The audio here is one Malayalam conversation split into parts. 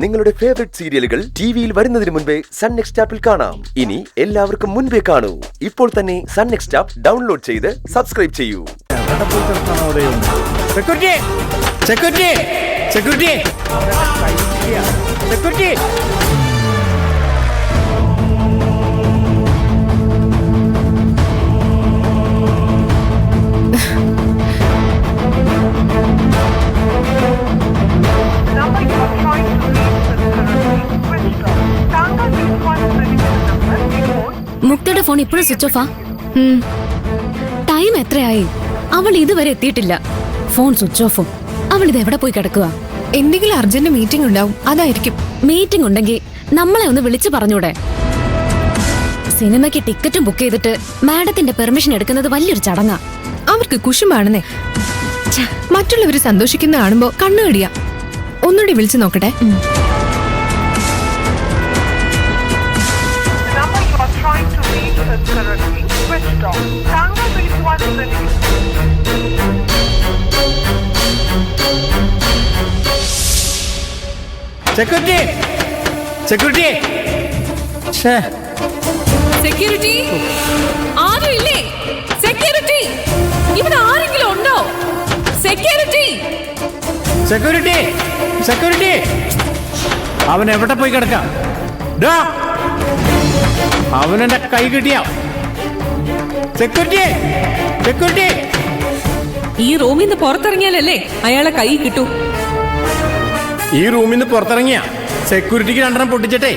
നിങ്ങളുടെ ഫേവറേറ്റ് സീരിയലുകൾ ടിവിയിൽ വരുന്നതിന് മുൻപേ സൺ നെക്സ്റ്റ് ആപ്പിൽ കാണാം. ഇനി എല്ലാവർക്കും മുൻപേ കാണൂ. ഇപ്പോൾ തന്നെ സൺ നെക്സ്റ്റ് ആപ്പ് ഡൗൺലോഡ് ചെയ്ത് സബ്സ്ക്രൈബ് ചെയ്യൂ. സെക്യൂരിറ്റി സെക്യൂരിറ്റി സെക്യൂരിറ്റി സെക്യൂരിറ്റി മുക്തയുടെ ഫോൺ ഇപ്പോഴും സ്വിച്ച് ഓഫാ. ടൈം എത്രയായി? അവൾ ഇതുവരെ എത്തിയിട്ടില്ല. ഫോൺ സ്വിച്ച് ഓഫും. അവൾ ഇത് എവിടെ പോയി കിടക്കുക? എന്തെങ്കിലും അർജന്റ് മീറ്റിംഗ് ഉണ്ടാവും, അതായിരിക്കും. മീറ്റിംഗ് ഉണ്ടെങ്കിൽ നമ്മളെ ഒന്ന് വിളിച്ചു പറഞ്ഞൂടെ? സിനിമയ്ക്ക് ടിക്കറ്റും ബുക്ക് ചെയ്തിട്ട് മാഡത്തിന്റെ പെർമിഷൻ എടുക്കുന്നത് വലിയൊരു ചടങ്ങാ. അവർക്ക് കുശുമാണെന്നേ. മറ്റുള്ളവര് സന്തോഷിക്കുന്ന കാണുമ്പോ കണ്ണുകടിയാ. ഒന്നുകൂടി വിളിച്ചു നോക്കട്ടെ. സെക്യൂരിറ്റി സെക്യൂരിറ്റി സെക്യൂരിറ്റി ആരും ഇല്ലേ? സെക്യൂരിറ്റി ഇവിടെ ആരെങ്കിലും ഉണ്ടോ? സെക്യൂരിറ്റി സെക്യൂരിറ്റി സെക്യൂരിറ്റി അവൻ എവിടെ പോയി കിടക്കാം? അവനെന്റെ കൈ കിട്ടിയ സെക്യൂരിറ്റി സെക്യൂരിറ്റി ഈ റൂമിൽ നിന്ന് പുറത്തിറങ്ങിയാലല്ലേ അയാളെ കൈ കിട്ടൂ. ഈ റൂമിൽ നിന്ന് പുറത്തിറങ്ങിയ സെക്യൂരിറ്റിക്ക് രണ്ടെണ്ണം പൊട്ടിച്ചിട്ടേ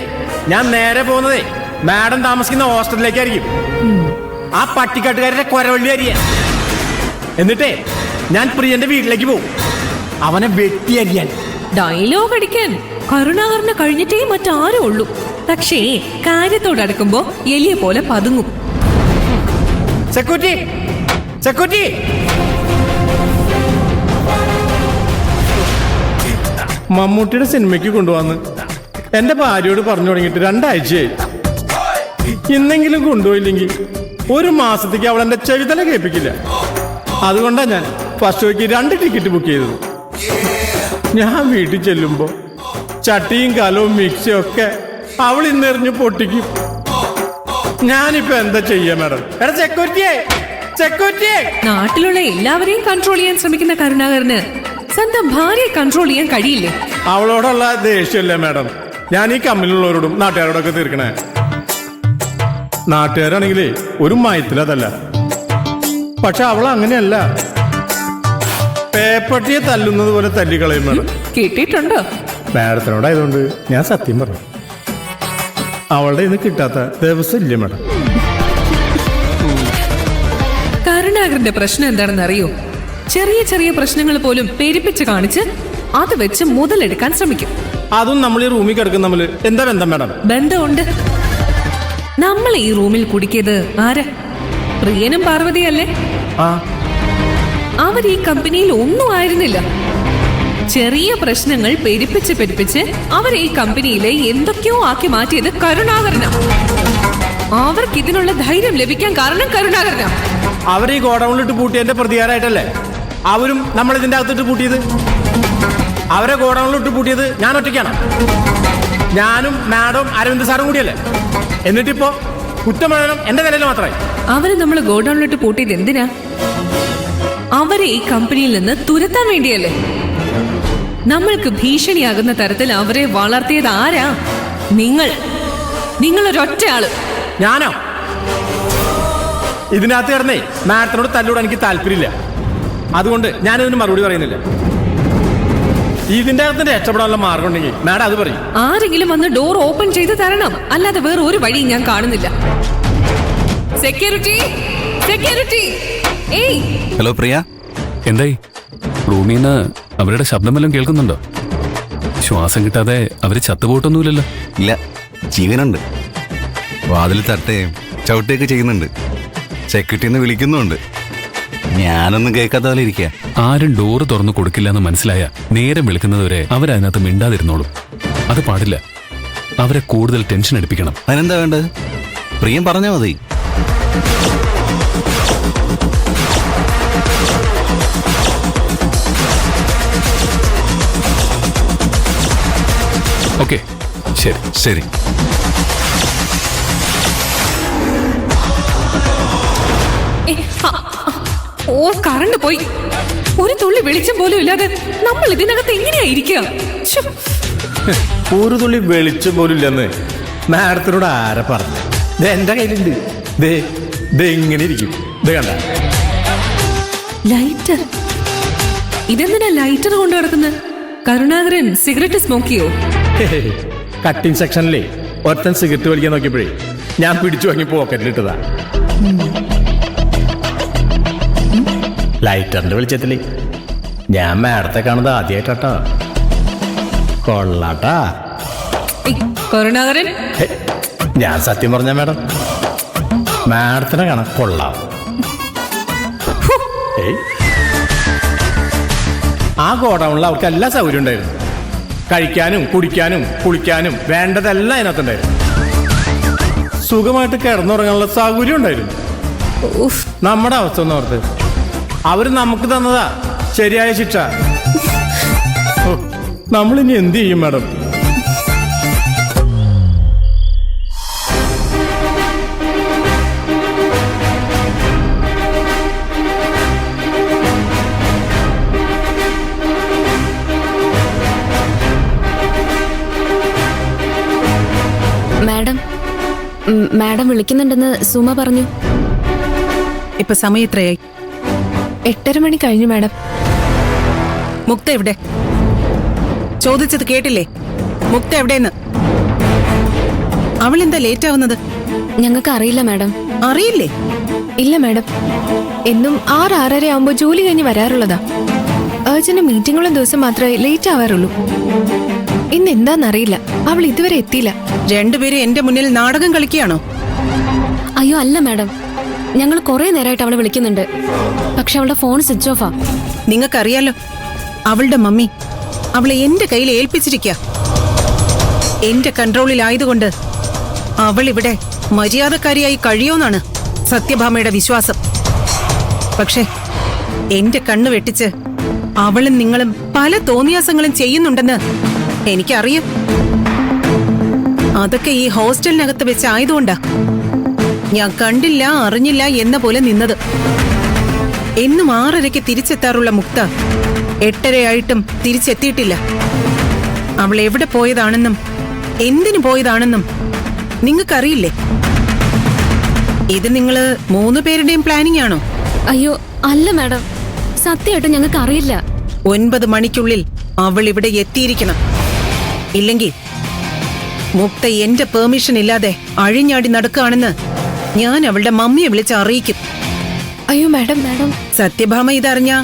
ഞാൻ നേരെ പോകുന്നതേ മാഡം താമസിക്കുന്ന ഹോസ്റ്റലിലേക്കായിരിക്കും. ആ പട്ടിക്കാട്ടുകാരുടെ കൊരവള്ളി അരിയ. എന്നിട്ടേ ഞാൻ പ്രിയന്റെ വീട്ടിലേക്ക് പോകും. അവനെ വെട്ടി അരിയാൻ. ഡയലോഗ് അടിക്കാൻ കരുണാകരനെ കഴിഞ്ഞിട്ടേ മറ്റാരും ഉള്ളൂ. പക്ഷേ കാര്യത്തോടടുക്കുമ്പോ എലിയെ പോലെ പതുങ്ങും. സെക്യൂരിറ്റി സെക്യൂരിറ്റി മമ്മൂട്ടിയുടെ സിനിമയ്ക്ക് കൊണ്ടുവന്ന് എന്റെ ഭാര്യയോട് പറഞ്ഞു തുടങ്ങിയിട്ട് 2 ആഴ്ചയായി. ഇന്നെങ്കിലും കൊണ്ടുപോയില്ലെങ്കിൽ 1 മാസത്തേക്ക് അവൾ എന്റെ ചെവിതല കേൾപ്പിക്കില്ല. അതുകൊണ്ടാണ് ഞാൻ ഫസ്റ്റ് ഷോയ്ക്ക് 2 ടിക്കറ്റ് ബുക്ക് ചെയ്തത്. ഞാൻ വീട്ടിൽ ചെല്ലുമ്പോ ചട്ടിയും കലവും മിക്സിയും ഒക്കെ അവൾ ഇന്നെറിഞ്ഞ് പൊട്ടിക്കും. ഞാനിപ്പോ എന്താ ചെയ്യാ മാഡം? എടാ സെക്യൂരിറ്റിയെ സെക്യൂരിറ്റിയെ നാട്ടിലുള്ള എല്ലാവരെയും കൺട്രോൾ ചെയ്യാൻ ശ്രമിക്കുന്ന കരുണാകരന് സ്വന്തം ഭാര്യയെ കൺട്രോൾ ചെയ്യാൻ കഴിയില്ലേ? അവളോടുള്ള ദേഷ്യമല്ലേ മാഡം ഞാൻ ഈ കമ്പനിയിലുള്ളവരോടും നാട്ടുകാരോടൊക്കെ തീർക്കണേ. നാട്ടുകാരാണെങ്കിലേ ഒരു മയത്തിലതല്ല. പക്ഷെ അവൾ അങ്ങനെയല്ല. പേപ്പട്ടിയെ തല്ലുന്നത് പോലെ തല്ലിക്കളയും മാഡം. കേട്ടിട്ടുണ്ടോ? മാഡത്തിനോടായതുകൊണ്ട് ഞാൻ സത്യം പറഞ്ഞു. അവളുടെ ഇന്ന് കിട്ടാത്ത ദിവസം ഇല്ല മാഡം. കരുണാകരന്റെ പ്രശ്നം എന്താണെന്ന് അറിയോ? ചെറിയ ചെറിയ പ്രശ്നങ്ങൾ പോലും പെരുപ്പിച്ച് കാണിച്ച് അത് വെച്ച് മുതലെടുക്കാൻ ശ്രമിക്കും. അതും നമ്മൾ ഈ റൂമിൽ കിടക്കുന്ന തമ്മിൽ എന്താ ബന്ധം മാഡം? ബന്ധമുണ്ട്. നമ്മൾ ഈ റൂമിൽ കുടിക്കിയത് ആരാ? പ്രിയനും പാർവതിയല്ലേ? അവർ ഈ കമ്പനിയിൽ ഒന്നും ആയിരുന്നില്ല. ചെറിയ പ്രശ്നങ്ങൾ പെരുപ്പിച്ച് അവരെ ഈ കമ്പനിയിലെ എന്തൊക്കെയോ ആക്കി മാറ്റിയത് കരുണാകരനാ. അവർക്ക് ഇതിനുള്ള ധൈര്യം ലഭിക്കാൻ കാരണം കരുണാകരനാ. അവരെ ഈ ഗോഡൌണിലിട്ട് പൂട്ടിയതിന്റെ പ്രതികാരമായിട്ടല്ലേ അവരും നമ്മൾ ഇതിന്റെ അകത്തിട്ട് പൂട്ടിയത്? അവരെ ഗോഡൌണിലിട്ട് പൂട്ടിയത് ഞാൻ ഒറ്റയ്ക്കാണ്. ഞാനും മാഡവും അരവിന്ദ് സാറും കൂടിയല്ലേ? എന്നിട്ടിപ്പോ കുറ്റമുഴുവനും എന്റെ നിലയിൽ മാത്രമായി. അവരെ നമ്മൾ ഗോഡൌണിലിട്ട് പൂട്ടിയത് എന്തിനാ? അവരെ ഈ കമ്പനിയിൽ നിന്ന് തുരത്താൻ വേണ്ടിയല്ലേ? നമ്മൾക്ക് ഭീഷണിയാകുന്ന തരത്തിൽ അവരെ വളർത്തിയത് ആരാ? നിങ്ങളൊരൊറ്റ ആള്. ഞാനോ? ഇതിനകത്ത് കിടന്നേ മാഡത്തിനോട് തല്ലൂടെ എനിക്ക് താല്പര്യമില്ല. അതുകൊണ്ട് ഞാനിതിന് മറുപടി പറയുന്നില്ല. ഇതിന്റെ അകത്ത് രക്ഷപ്പെടാനുള്ള മാർഗം ഉണ്ടെങ്കിൽ മാഡം അത് പറയും. ആരെങ്കിലും വന്ന് ഡോർ ഓപ്പൺ ചെയ്ത് തരണം, അല്ലാതെ വേറെ ഒരു വഴിയും ഞാൻ കാണുന്നില്ല. സെക്യൂരിറ്റി സെക്യൂരിറ്റി ഏയ് ഹലോ പ്രിയ, എന്തായി? റൂമിൽ നിന്ന് അവരുടെ ശബ്ദം വല്ലതും കേൾക്കുന്നുണ്ടോ? ശ്വാസം കിട്ടാതെ അവര് ചത്തുപോയിട്ടൊന്നുമില്ലല്ലോ? ഇല്ല, ജീവനുണ്ട്. വാതിൽ തട്ടുകയും ചവിട്ടുകയൊക്കെ ചെയ്യുന്നുണ്ട്. സെക്യൂരിറ്റിന്ന് വിളിക്കുന്നുണ്ട്. ഞാനൊന്നും കേൾക്കാത്ത പോലെ ഇരിക്കുക. ആരും ഡോറ് തുറന്നു കൊടുക്കില്ല എന്ന് മനസ്സിലായ നേരം വിളിക്കുന്നതുവരെ അവരതിനകത്ത് മിണ്ടാതിരുന്നോളും. അത് പാടില്ല. അവരെ കൂടുതൽ ടെൻഷൻ എടുപ്പിക്കണം. അതിനെന്താ വേണ്ടത്? പ്രിയം പറഞ്ഞാൽ മതി. ഓക്കെ ശരി. ശരി. ഏ, ആ, ആ, ഓ കറണ്ട് പോയി. ഒരു തുള്ളി വെളിച്ചം പോലും ഇല്ലാതെ നമ്മൾ ഇതിനകത്ത് എങ്ങനെയായിരിക്കുക? ശ്ശോ. ഒരു തുള്ളി വെളിച്ചം പോലും ഇല്ലെന്ന് മാഡത്തിനോട് ആരെ പറഞ്ഞു? ദേ എന്റെ കയ്യിലുണ്ട്. ദേ ദേ ഇങ്ങനെ ഇരിക്കും. ഇത് കണ്ട ലൈറ്റർ. ഇതെന്തിനാ ലൈറ്റർ കൊണ്ട് നടക്കുന്നത്? കരുണാകരൻ സിഗരറ്റ് സ്മോക്ക് ചെയ്യോ? കട്ടിങ് സെക്ഷനിലേ ഒരുത്തൻ സിഗരറ്റ് വലിക്കാൻ നോക്കിയപ്പോഴേ ഞാൻ പിടിച്ചു വാങ്ങി പോക്കറ്റിലിട്ടതാ. ലൈറ്ററിന്റെ വെളിച്ചത്തില് ഞാൻ മാഡത്തെ കാണുന്നത് ആദ്യമായിട്ടാ. കൊള്ളാട്ടാ. ഏയ്, കരുണാകരൻ. ഹേ, ഞാൻ സത്യം പറഞ്ഞ മാഡത്തിനെ കാണാൻ കൊള്ളാം. ഏയ്, ആ ഗോഡൌണിൽ അവർക്ക് എല്ലാ സൗകര്യം ഉണ്ടായിരുന്നു. കഴിക്കാനും കുടിക്കാനും കുളിക്കാനും വേണ്ടതെല്ലാം അതിനകത്തുണ്ടായിരുന്നു. സുഖമായിട്ട് കിടന്നുറങ്ങാനുള്ള സൗകര്യം ഉണ്ടായിരുന്നു. ഉഫ്. നമ്മുടെ അവസ്ഥ ഒന്ന് ഓർത്ത് അവര് നമുക്ക് തന്നതാ ശരിയായ ശിക്ഷ. ഓ, നമ്മളിനി എന്ത് ചെയ്യും മാഡം? മാഡം വിളിക്കുന്നുണ്ടെന്ന് സുമ പറഞ്ഞു. ഇപ്പൊ സമയം എത്രയായി? 8:30 മണി കഴിഞ്ഞു മാഡം. മുക്ത എവിടെ? ചോദിച്ചത് കേട്ടില്ലേ? മുക്ത എവിടെന്ന്? അവൾ എന്താ ലേറ്റ് ആവുന്നത്? ഞങ്ങൾക്ക് അറിയില്ല മാഡം. അറിയില്ലേ? ഇല്ല മാഡം, എന്നും 6-6:30 ആവുമ്പോ ജോലി കഴിഞ്ഞ് വരാറുള്ളതാ. അർജന്റ് മീറ്റിംഗുള്ള ദിവസം മാത്രമേ ലേറ്റ് ആവാറുള്ളൂ. ഇന്ന് എന്താന്നറിയില്ല, അവൾ ഇതുവരെ എത്തിയില്ല. രണ്ടുപേരും എന്റെ മുന്നിൽ നാടകം കളിക്കുകയാണോ? അയ്യോ അല്ല മാഡം, ഞങ്ങൾ കുറെ നേരമായിട്ട് അവളെ വിളിക്കുന്നുണ്ട്. പക്ഷെ അവളുടെ ഫോൺ സ്വിച്ച് ഓഫാ. നിങ്ങൾക്കറിയാലോ, അവളുടെ മമ്മി അവളെ എന്റെ കയ്യിൽ ഏൽപ്പിച്ചിരിക്കുക. എന്റെ കൺട്രോളിലായതുകൊണ്ട് അവൾ ഇവിടെ മര്യാദക്കാരിയായി കഴിയോന്നാണ് സത്യഭാമയുടെ വിശ്വാസം. പക്ഷെ എന്റെ കണ്ണ് വെട്ടിച്ച് അവളും നിങ്ങളും പല തോന്നിയാസങ്ങളും ചെയ്യുന്നുണ്ടെന്ന് എനിക്കറിയാം. അതൊക്കെ ഈ ഹോസ്റ്റലിനകത്ത് വെച്ച് ആയതുകൊണ്ടാ ഞാൻ കണ്ടില്ല അറിഞ്ഞില്ല എന്ന പോലെ നിന്നത്. എന്നും 6:30 തിരിച്ചെത്താറുള്ള മുക്ത 8:30 തിരിച്ചെത്തിയിട്ടില്ല. അവൾ എവിടെ പോയതാണെന്നും എന്തിനു പോയതാണെന്നും നിങ്ങൾക്കറിയില്ലേ? ഇത് നിങ്ങള് 3 പേരുടെയും പ്ലാനിംഗ് ആണോ? അയ്യോ അല്ല മാഡം, സത്യമായിട്ട് ഞങ്ങൾക്ക് അറിയില്ല. 9 മണിക്കുള്ളിൽ അവൾ ഇവിടെ എത്തിയിരിക്കണം. ഇല്ലെങ്കിൽ മുക്ത എന്റെ പെർമിഷൻ ഇല്ലാതെ അഴിഞ്ഞാടി നടക്കുകയാണെന്ന് ഞാൻ അവളുടെ മമ്മിയെ വിളിച്ച് അറിയിക്കും. അയ്യോ മാഡം, സത്യഭാമ ഇതറിഞ്ഞാ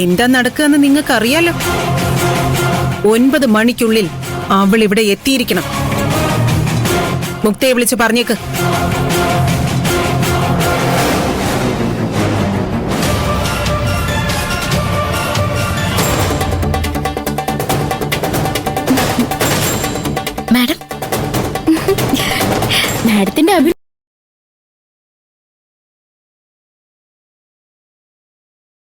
എന്താ നടക്കുകയെന്ന് നിങ്ങൾക്കറിയാലോ. 9 മണിക്കുള്ളിൽ അവൾ ഇവിടെ എത്തിയിരിക്കണം. മുക്തയെ വിളിച്ച് പറഞ്ഞേക്ക്. മാഡത്തിന്റെ